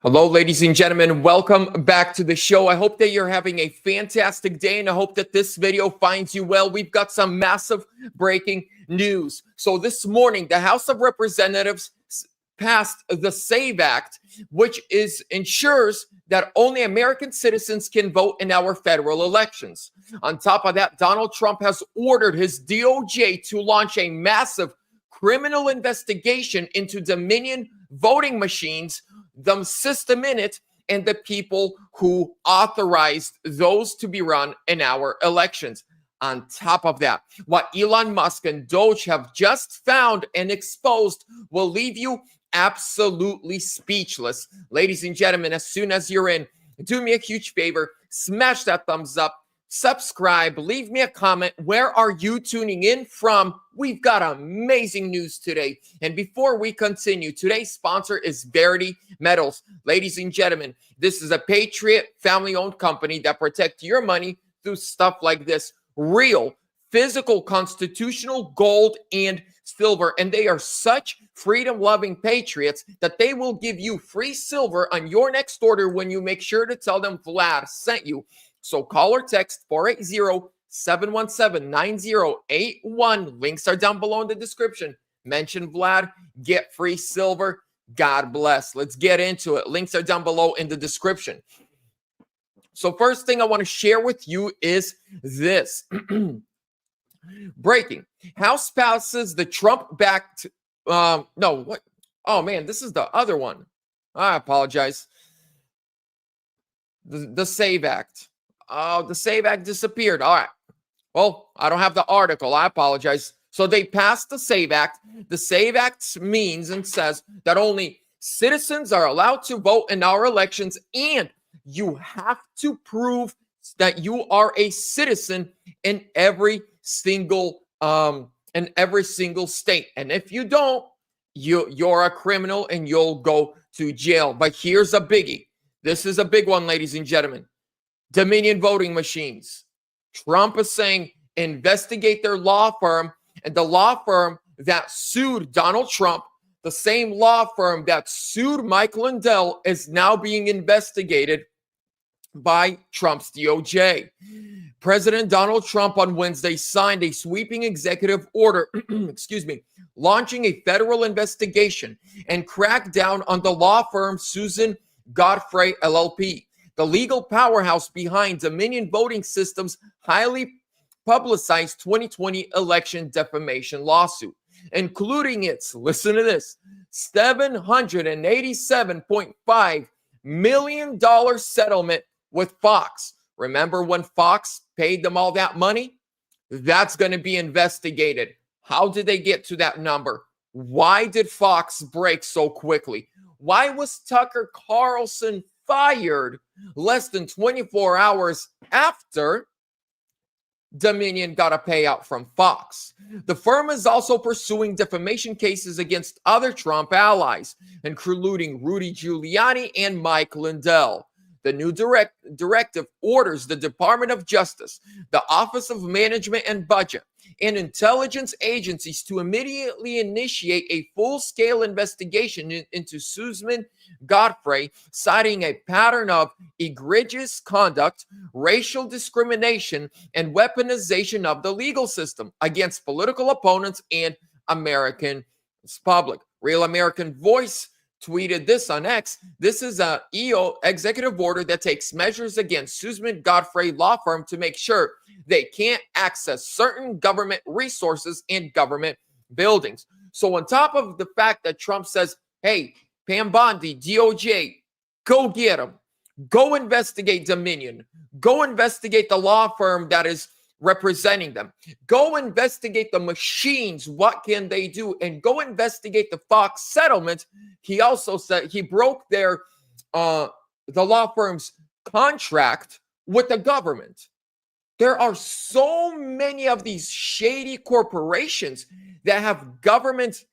Hello, ladies and gentlemen. Welcome back to the show. I hope that you're having a fantastic day, and I hope that this video finds you well. We've got some massive breaking news. So this morning, the House of Representatives passed the SAVE Act, which ensures that only American citizens can vote in our federal elections. On top of that, Donald Trump has ordered his DOJ to launch a massive criminal investigation into Dominion voting machines, the system in it, and the people who authorized those to be run in our elections. On top of that, what Elon Musk and DOGE have just found and exposed will leave you absolutely speechless. Ladies and gentlemen, as soon as you're in, do me a huge favor, smash that thumbs up, subscribe, leave me a comment. Where are you tuning in from? We've got amazing news today. And before we continue, today's sponsor is VERITY Metals. Ladies and gentlemen, this is a patriot family-owned company that protects your money through stuff like this. Real, physical, constitutional gold and silver. And they are such freedom-loving patriots that they will give you free silver on your next order when you make sure to tell them Vlad sent you. So call or text 480-717-9081. Links are down below in the description. Mention Vlad, get free silver. God bless. Let's get into it. Links are down below in the description. So first thing I want to share with you is this. Breaking. House passes the Trump-backed, no, what? Oh man, this is the other one. I apologize. The SAVE Act. Oh, the SAVE Act disappeared. All right. Well, I don't have the article. I apologize. So they passed the SAVE Act. The SAVE Act means and says that only citizens are allowed to vote in our elections, and you have to prove that you are a citizen in every single state. And if you don't, you're a criminal and you'll go to jail. But here's a biggie. This is a big one, ladies and gentlemen. Dominion voting machines. Trump is saying investigate their law firm, and the law firm that sued Donald Trump, the same law firm that sued Mike Lindell, is now being investigated by Trump's DOJ. President Donald Trump on Wednesday signed a sweeping executive order, launching a federal investigation and cracked down on the law firm Susan Godfrey LLP, the legal powerhouse behind Dominion Voting Systems' highly publicized 2020 election defamation lawsuit, including its, listen to this, $787.5 million settlement with Fox. Remember when Fox paid them all that money? That's going to be investigated. How did they get to that number? Why did Fox break so quickly? Why was Tucker Carlson fired less than 24 hours after Dominion got a payout from Fox? The firm is also pursuing defamation cases against other Trump allies, including Rudy Giuliani and Mike Lindell. The new directive orders the Department of Justice, the Office of Management and Budget, and intelligence agencies to immediately initiate a full-scale investigation into Susan Godfrey, citing a pattern of egregious conduct, racial discrimination, and weaponization of the legal system against political opponents and American public. Real American Voice tweeted this on X. This is a EO executive order that takes measures against Susan Godfrey law firm to make sure they can't access certain government resources and government buildings. So on top of the fact that Trump says, hey, Pam Bondi, DOJ, go get them. Go investigate Dominion. Go investigate the law firm that is representing them. Go investigate the machines. What can they do? And go investigate the Fox settlement. He also said he broke the law firm's contract with the government. There are so many of these shady corporations that have government,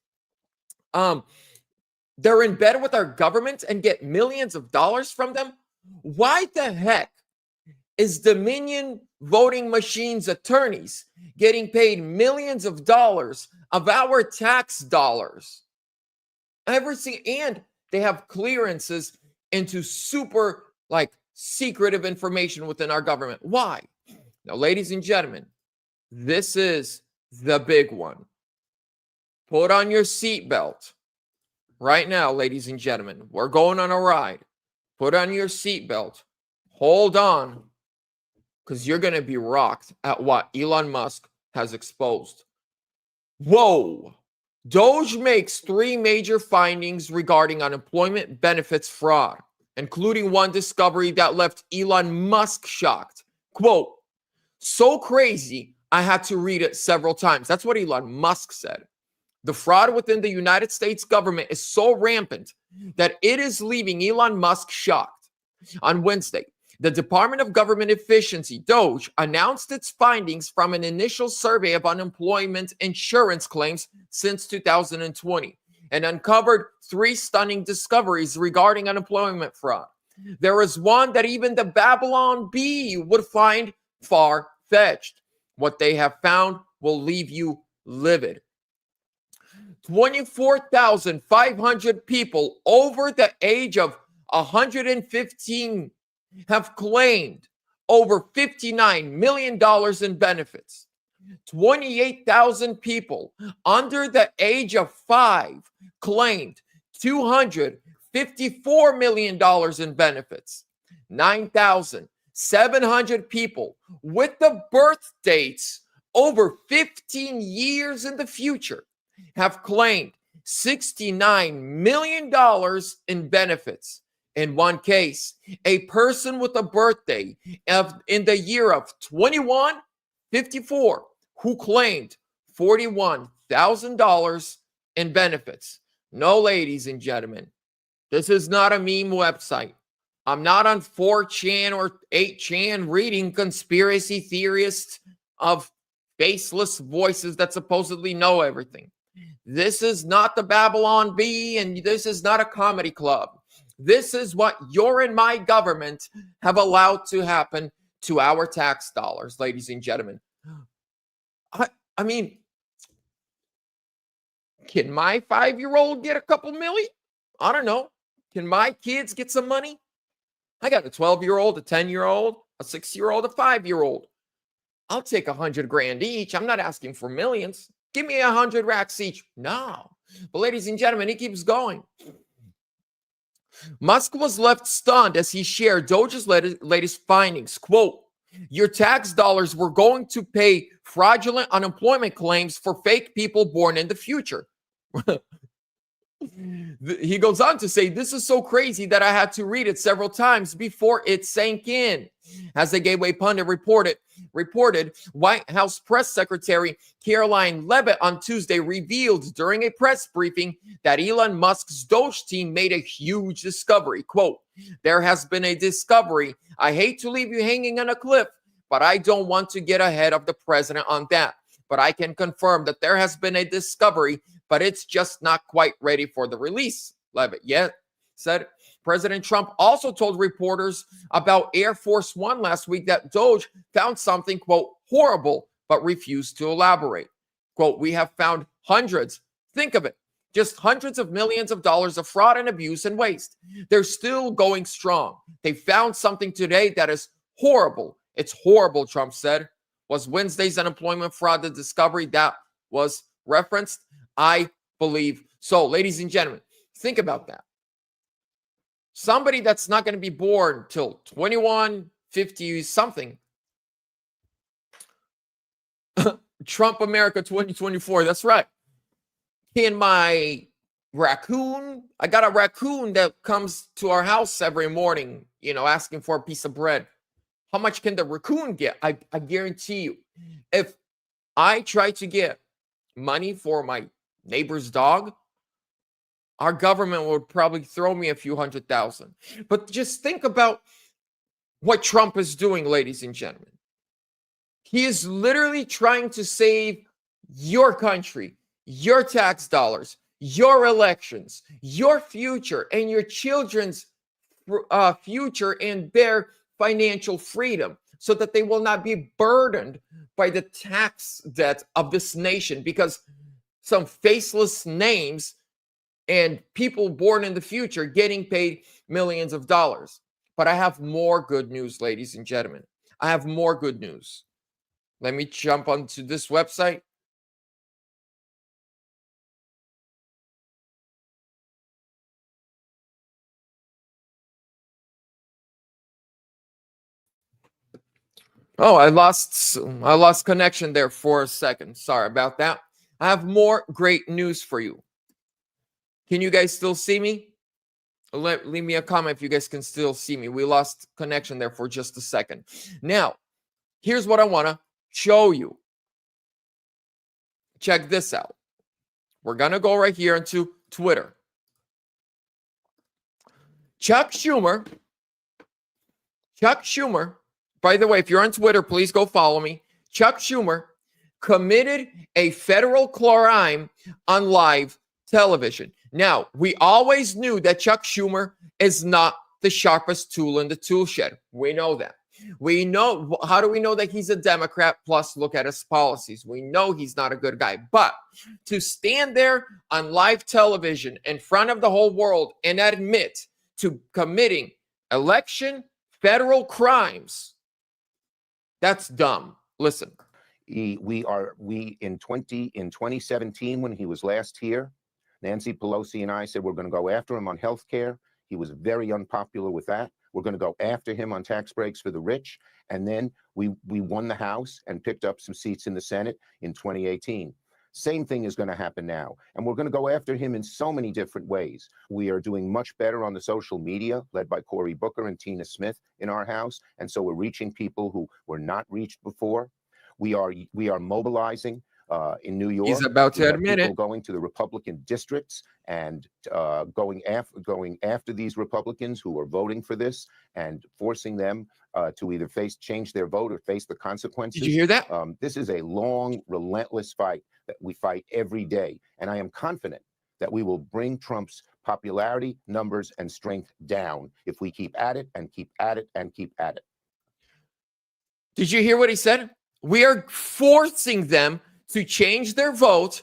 they're in bed with our government and get millions of dollars from them. Why the heck is Dominion voting machines attorneys getting paid millions of dollars of our tax dollars? And they have clearances into super like secretive information within our government. Why? Now, ladies and gentlemen, this is the big one. Put on your seatbelt right now, ladies and gentlemen. We're going on a ride. Put on your seatbelt. Hold on, because you're going to be rocked at what Elon Musk has exposed. Whoa. DOGE makes 3 major findings regarding unemployment benefits fraud, including one discovery that left Elon Musk shocked. Quote, so crazy, I had to read it several times. That's what Elon Musk said. The fraud within the United States government is so rampant that it is leaving Elon Musk shocked. On Wednesday, the Department of Government Efficiency, DOGE, announced its findings from an initial survey of unemployment insurance claims since 2020 and uncovered 3 stunning discoveries regarding unemployment fraud. There is one that even the Babylon Bee would find far-fetched. What they have found will leave you livid. 24,500 people over the age of 115 have claimed over $59 million in benefits. 28,000 people under the age of 5 claimed $254 million in benefits. 9,700 people with the birth dates over 15 years in the future have claimed $69 million in benefits. In one case, a person with a birthday in the year of 2154 who claimed $41,000 in benefits. No, ladies and gentlemen, this is not a meme website. I'm not on 4chan or 8chan reading conspiracy theorists of faceless voices that supposedly know everything. This is not the Babylon Bee, and this is not a comedy club. This is what your and my government have allowed to happen to our tax dollars, ladies and gentlemen. I mean, can my 5-year-old get a couple million? I don't know. Can my kids get some money? I got a 12-year-old, a 10-year-old, a 6-year-old, a 5-year-old. I'll take 100 grand each. I'm not asking for millions. Give me 100 racks each. No. But ladies and gentlemen, he keeps going. Musk was left stunned as he shared DOGE's latest findings. Quote, your tax dollars were going to pay fraudulent unemployment claims for fake people born in the future. He goes on to say, this is so crazy that I had to read it several times before it sank in. As the Gateway Pundit reported, White House Press Secretary Caroline Leavitt on Tuesday revealed during a press briefing that Elon Musk's DOGE team made a huge discovery. Quote, there has been a discovery. I hate to leave you hanging on a cliff, but I don't want to get ahead of the president on that. But I can confirm that there has been a discovery, but it's just not quite ready for the release, Leavitt said. President Trump also told reporters about Air Force One last week that DOGE found something, quote, horrible, but refused to elaborate. Quote, we have found hundreds, think of it, just hundreds of millions of dollars of fraud and abuse and waste. They're still going strong. They found something today that is horrible. It's horrible, Trump said. Was Wednesday's unemployment fraud the discovery that was referenced? I believe so. Ladies and gentlemen, think about that. Somebody that's not going to be born till 21, 50 something. Trump America 2024. That's right. Can my raccoon, I got a raccoon that comes to our house every morning, asking for a piece of bread. How much can the raccoon get? I guarantee you, if I try to get money for my neighbor's dog, our government would probably throw me a few $100,000. But just think about what Trump is doing, ladies and gentlemen. He is literally trying to save your country, your tax dollars, your elections, your future, and your children's future and their financial freedom so that they will not be burdened by the tax debt of this nation because some faceless names and people born in the future getting paid millions of dollars. But I have more good news, ladies and gentlemen. I have more good news. Let me jump onto this website. Oh, I lost connection there for a second. Sorry about that. I have more great news for you. Can you guys still see me? Leave me a comment if you guys can still see me. We lost connection there for just a second. Now, here's what I want to show you. Check this out. We're going to go right here into Twitter. Chuck Schumer, by the way, if you're on Twitter, please go follow me. Chuck Schumer committed a federal crime on live television. Now, we always knew that Chuck Schumer is not the sharpest tool in the tool shed. We know that. We know, how do we know that he's a Democrat? Plus, look at his policies. We know he's not a good guy. But to stand there on live television in front of the whole world and admit to committing election federal crimes, that's dumb. Listen. In 2017, when he was last here, Nancy Pelosi and I said we're going to go after him on health care. He was very unpopular with that. We're going to go after him on tax breaks for the rich. And then we won the House and picked up some seats in the Senate in 2018. Same thing is going to happen now. And we're going to go after him in so many different ways. We are doing much better on the social media, led by Cory Booker and Tina Smith in our House. And so we're reaching people who were not reached before. We are mobilizing in New York. He's about to admit it. Going to the Republican districts and going after these Republicans who are voting for this and forcing them to either change their vote or face the consequences. Did you hear that? This is a long, relentless fight that we fight every day. And I am confident that we will bring Trump's popularity, numbers, and strength down if we keep at it and keep at it and keep at it. Did you hear what he said? We are forcing them to change their vote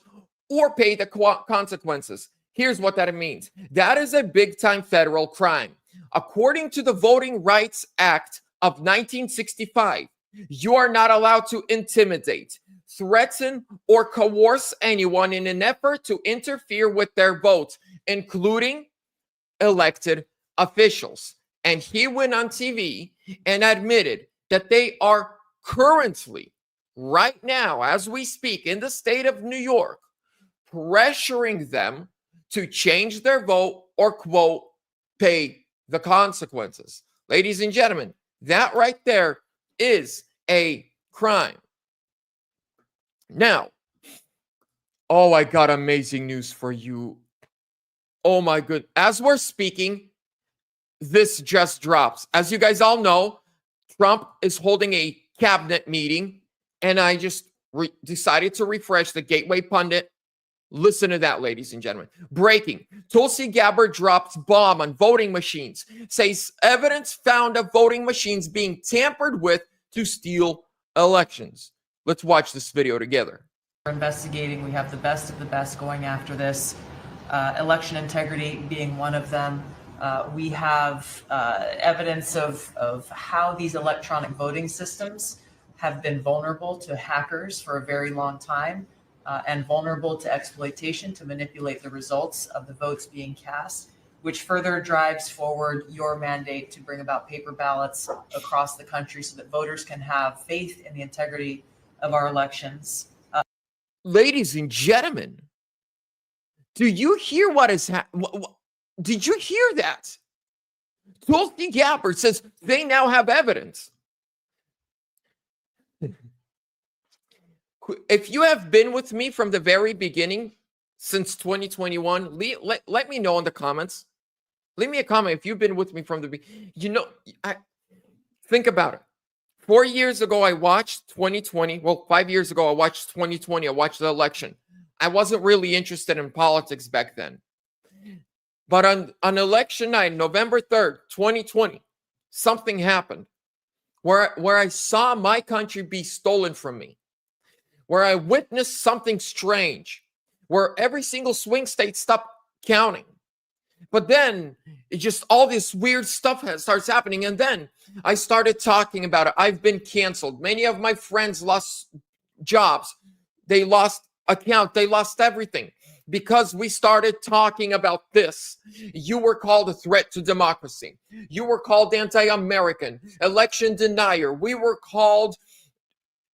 or pay the consequences. Here's what that means. That is a big-time federal crime. According to the Voting Rights Act of 1965, you are not allowed to intimidate, threaten, or coerce anyone in an effort to interfere with their vote, including elected officials. And he went on TV and admitted that they are currently, right now, as we speak, in the state of New York, pressuring them to change their vote or, quote, pay the consequences. Ladies and gentlemen, that right there is a crime. Now, oh, I got amazing news for you. Oh my good. As we're speaking, this just drops. As you guys all know, Trump is holding a cabinet meeting, and I just decided to refresh the Gateway Pundit. Listen to that, ladies and gentlemen. Breaking. Tulsi Gabbard drops bomb on voting machines. Says evidence found of voting machines being tampered with to steal elections. Let's watch this video together. We're investigating. We have the best of the best going after this. Election integrity being one of them. We have evidence of how these electronic voting systems have been vulnerable to hackers for a very long time and vulnerable to exploitation to manipulate the results of the votes being cast, which further drives forward your mandate to bring about paper ballots across the country so that voters can have faith in the integrity of our elections. Ladies and gentlemen, do you hear what is happening? Did you hear that? Tulsi Gabbard says they now have evidence. If you have been with me from the very beginning, since 2021, let me know in the comments. Leave me a comment if you've been with me from the beginning. You know, think about it. 4 years ago, I watched 2020. Well, 5 years ago, I watched 2020. I watched the election. I wasn't really interested in politics back then. But on election night, November 3rd, 2020, something happened where I saw my country be stolen from me, where I witnessed something strange, where every single swing state stopped counting. But then it just all this weird stuff starts happening. And then I started talking about it. I've been canceled. Many of my friends lost jobs. They lost account. They lost everything because we started talking about this. You were called a threat to democracy. You were called anti-American, election denier. We were called,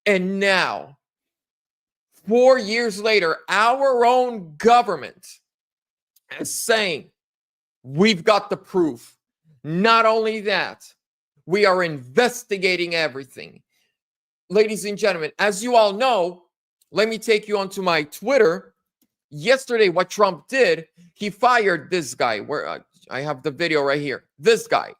and now, 4 years later, our own government is saying, we've got the proof. Not only that, we are investigating everything. Ladies and gentlemen, as you all know, let me take you onto my Twitter. Yesterday, what Trump did, he fired this guy. Where I have the video right here. This guy,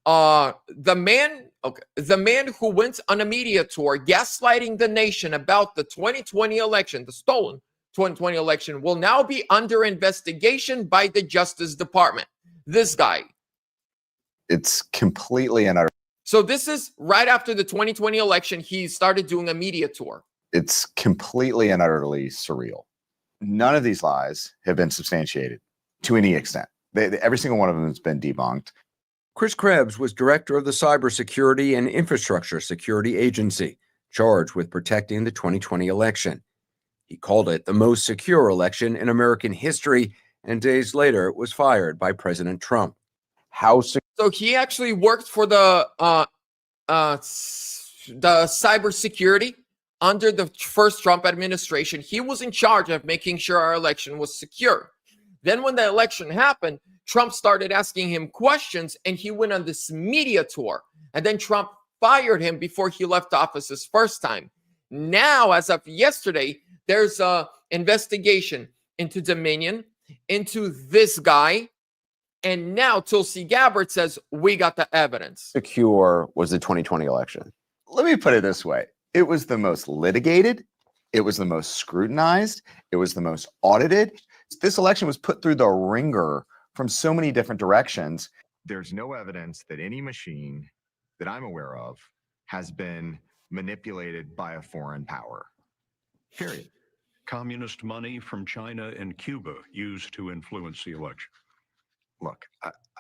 the man who went on a media tour gaslighting the nation about the 2020 election, the stolen 2020 election, will now be under investigation by the Justice Department. This guy. It's completely and utterly. So this is right after the 2020 election. He started doing a media tour. It's completely and utterly surreal. None of these lies have been substantiated to any extent. Every single one of them has been debunked. Chris Krebs was director of the Cybersecurity and Infrastructure Security Agency, charged with protecting the 2020 election. He called it the most secure election in American history, and days later was fired by President Trump. So he actually worked for the cybersecurity under the first Trump administration. He was in charge of making sure our election was secure. Then when the election happened, Trump started asking him questions, and he went on this media tour. And then Trump fired him before he left office his first time. Now, as of yesterday, there's an investigation into Dominion, into this guy. And now Tulsi Gabbard says, we got the evidence. Secure was the 2020 election. Let me put it this way. It was the most litigated. It was the most scrutinized. It was the most audited. This election was put through the ringer from so many different directions. There's no evidence that any machine that I'm aware of has been manipulated by a foreign power. Period. Communist money from China and Cuba used to influence the election. Look,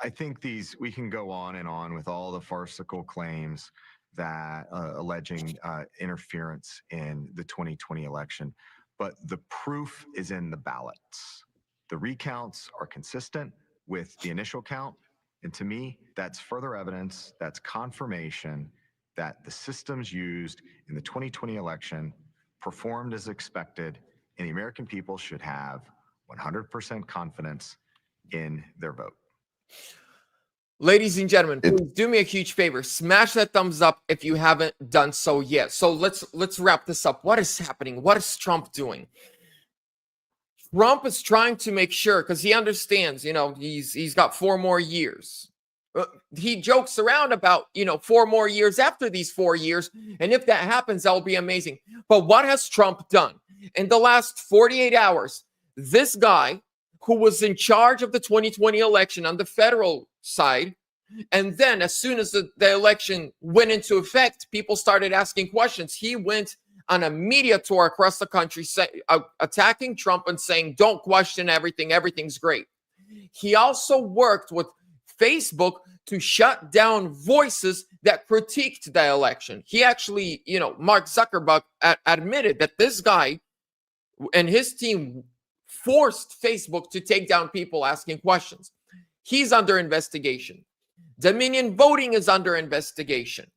I think we can go on and on with all the farcical claims that alleging interference in the 2020 election, but the proof is in the ballots. The recounts are consistent with the initial count, and to me, that's further evidence, that's confirmation that the systems used in the 2020 election performed as expected, and the American people should have 100% confidence in their vote. Ladies and gentlemen, please do me a huge favor. Smash that thumbs up if you haven't done so yet. So let's wrap this up. What is happening? What is Trump doing? Trump is trying to make sure, because he understands, he's got 4 more years. He jokes around about, 4 more years after these 4 years. And if that happens, that'll be amazing. But what has Trump done? In the last 48 hours, this guy who was in charge of the 2020 election on the federal side, and then as soon as the election went into effect, people started asking questions. He went on a media tour across the country, attacking Trump and saying, don't question everything. Everything's great. He also worked with Facebook to shut down voices that critiqued the election. He actually, Mark Zuckerberg admitted that this guy and his team forced Facebook to take down people asking questions. He's under investigation. Dominion voting is under investigation.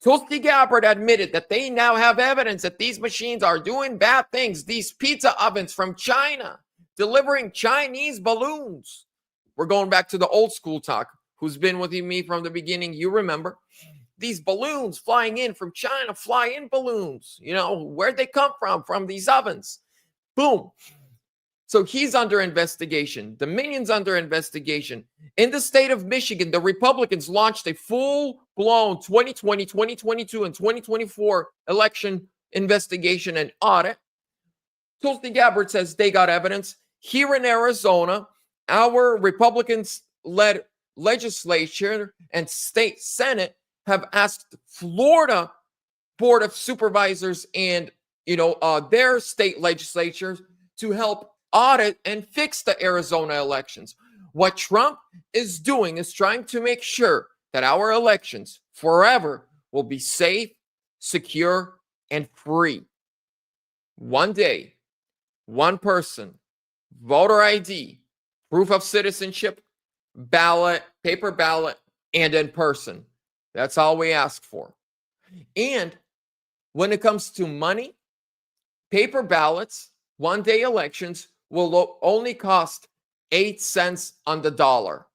Tulsi Gabbard admitted that they now have evidence that these machines are doing bad things. These pizza ovens from China delivering Chinese balloons. We're going back to the old school talk. Who's been with me from the beginning, you remember. These balloons flying in from China, fly-in balloons. Where'd they come from? From these ovens. Boom. So he's under investigation. Dominion's under investigation. In the state of Michigan, the Republicans launched a full-blown 2020, 2022, and 2024 election investigation and audit. Tulsi Gabbard says they got evidence. Here in Arizona, our Republicans-led legislature and state Senate have asked Florida Board of Supervisors and, their state legislatures to help audit and fix the Arizona elections. What Trump is doing is trying to make sure that our elections forever will be safe, secure, and free. One day, one person, voter ID, proof of citizenship, ballot, paper ballot, and in person. That's all we ask for. And when it comes to money, paper ballots, one-day elections will only cost 8 cents on the dollar.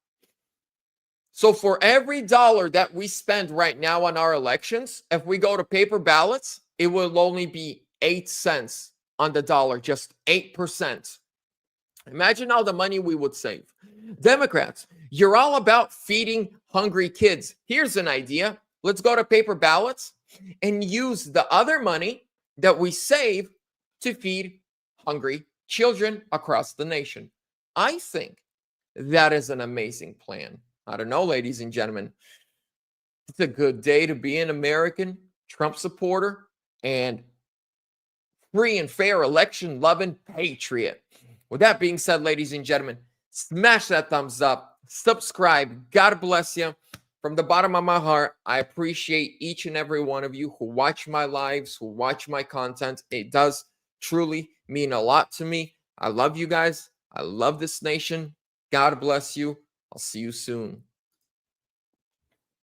So for every dollar that we spend right now on our elections, if we go to paper ballots, it will only be 8 cents on the dollar, just 8%. Imagine all the money we would save. Democrats, you're all about feeding hungry kids. Here's an idea. Let's go to paper ballots and use the other money that we save to feed hungry children across the nation. I think that is an amazing plan. I don't know, ladies and gentlemen. It's a good day to be an American Trump supporter and free and fair election loving patriot. With that being said, ladies and gentlemen, smash that thumbs up, subscribe. God bless you. From the bottom of my heart, I appreciate each and every one of you who watch my lives, who watch my content. It does truly mean a lot to me. I love you guys. I love this nation. God bless you. I'll see you soon.